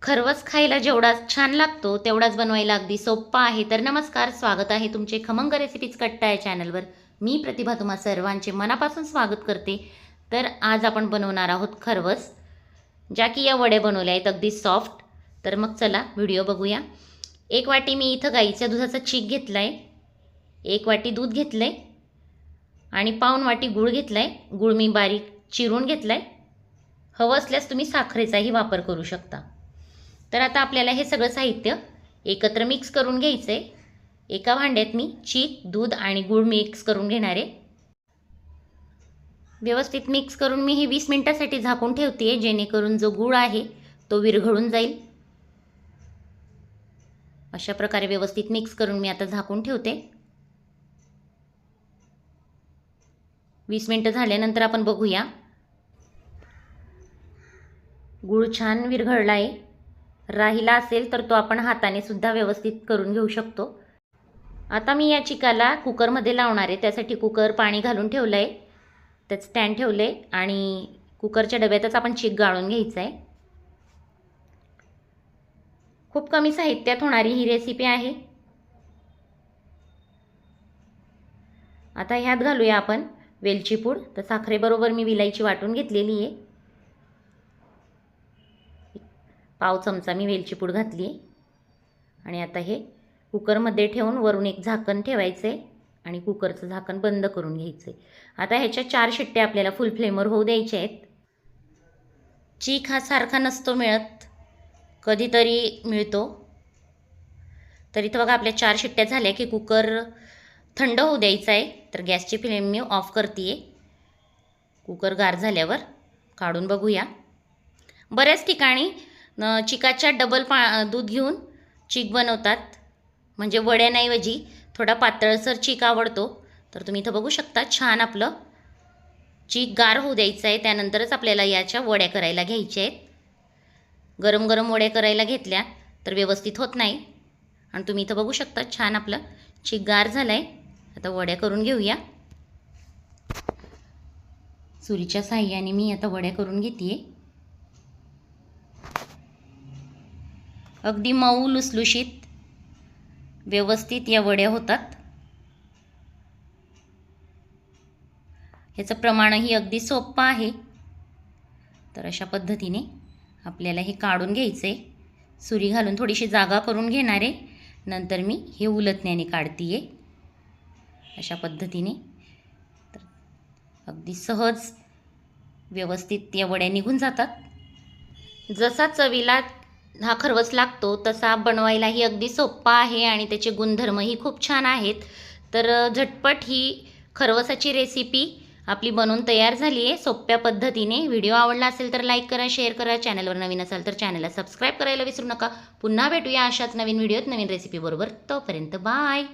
खरवस खायला जेवढा छान लागतो तेवढाच बनवायला अगदी सोप्पा आहे. तर नमस्कार, स्वागत आहे तुमचे खमंग रेसिपीज कट्टा या चॅनलवर. मी प्रतिभा तुम्हा सर्वांचे मनापासून स्वागत करते. तर आज आपण बनवणार आहोत खरवस, ज्या की या वड्या बनवल्या आहेत अगदी सॉफ्ट. तर मग चला व्हिडिओ बघूया. 1 वाटी मी इथं गाईच्या दुधाचा चीक घेतला आहे, 1 वाटी दूध घेतलं आहे आणि पाऊण वाटी गूळ घेतला आहे. गूळ मी बारीक चिरून घेतला आहे. हवं असल्यास तुम्ही साखरेचाही वापर करू शकता. तर आता आपल्याला हे सगळं साहित्य एकत्र मिक्स करून घ्यायचं आहे. एका भांड्यात मी चीक, दूध आणि गूळ मिक्स करून घेणार आहे. व्यवस्थित मिक्स करून मी हे 20 मिनिटासाठी झाकून ठेवते आहे, जेणेकरून जो गूळ आहे तो विरघळून जाईल. अशा प्रकारे व्यवस्थित मिक्स करून मी आता झाकून ठेवते. 20 मिनिटं झाल्यानंतर आपण बघूया. गूळ छान विरघळला आहे. राहिला असेल तर तो आपण हाताने सुद्धा व्यवस्थित करून घेऊ शकतो. आता मी या चिकाला कुकरमध्ये लावणार आहे. त्यासाठी कुकर पाणी घालून ठेवलं आहे, त्यात स्टँड ठेवलं आहे आणि कुकरच्या डब्यातच आपण चीक गाळून घ्यायचं आहे. खूप कमी साहित्यात होणारी ही रेसिपी आहे. आता ह्यात घालूया आपण वेलची पूड. तर साखरेबरोबर मी विलायची वाटून घेतलेली आहे. पाव चमचा मी वेलची पूड घातली आहे आणि आता हे कुकरमध्ये ठेवून वरून एक झाकण ठेवायचं आहे आणि कुकरचं झाकण बंद करून घ्यायचं आहे. आता ह्याच्या 4 शिट्ट्या आपल्याला फुल फ्लेमवर होऊ द्यायच्या आहेत. चीक हा सारखा नसतो मिळत, कधीतरी मिळतो. तर इथं बघा आपल्या 4 शिट्ट्या झाल्या की कुकर थंड होऊ द्यायचा आहे. तर गॅसची फ्लेम मी ऑफ करते आहे. कुकर गार झाल्यावर काढून बघूया. बऱ्याच ठिकाणी चिकाच्या डबल दूध घेऊन चीक बनवतात, म्हणजे वड्यांऐवजी थोडा पातळसर चीक आवडतो. तर तुम्ही इथं बघू शकता छान आपलं चीक गार होऊ द्यायचं आहे. त्यानंतरच आपल्याला याच्या वड्या करायला घ्यायच्या आहेत. गरम गरम वड्या करायला घेतल्या तर व्यवस्थित होत नाही. आणि तुम्ही इथं बघू शकता छान आपलं चीक गार झालं आहे. आता वड्या करून घेऊया. सुरीच्या साहाय्याने मी आता वड्या करून घेते आहे. अगदी मऊ लुसलुशीत व्यवस्थित या वड्या होतात. ह्याचं प्रमाणही अगदी सोपं आहे. तर अशा पद्धतीने आपल्याला हे काढून घ्यायचं आहे. सुरी घालून थोडीशी जागा करून घेणार आहे. नंतर मी हे उलटण्याने काढते आहे अशा पद्धतीने. तर अगदी सहज व्यवस्थित या वड्या निघून जातात. जसा चवीला हा खरवस लागतो तसा बनवायलाही अगदी सोप्पा आहे आणि त्याचे गुणधर्मही खूप छान आहेत. तर झटपट ही खरवसाची रेसिपी आपली बनवून तयार झाली आहे सोप्या पद्धतीने. व्हिडिओ आवडला असेल तर लाईक करा, शेअर करा. चॅनलवर नवीन असाल तर चॅनलला सबस्क्राईब करायला विसरू नका. पुन्हा भेटूया अशाच नवीन व्हिडिओत नवीन रेसिपीबरोबर. तोपर्यंत बाय.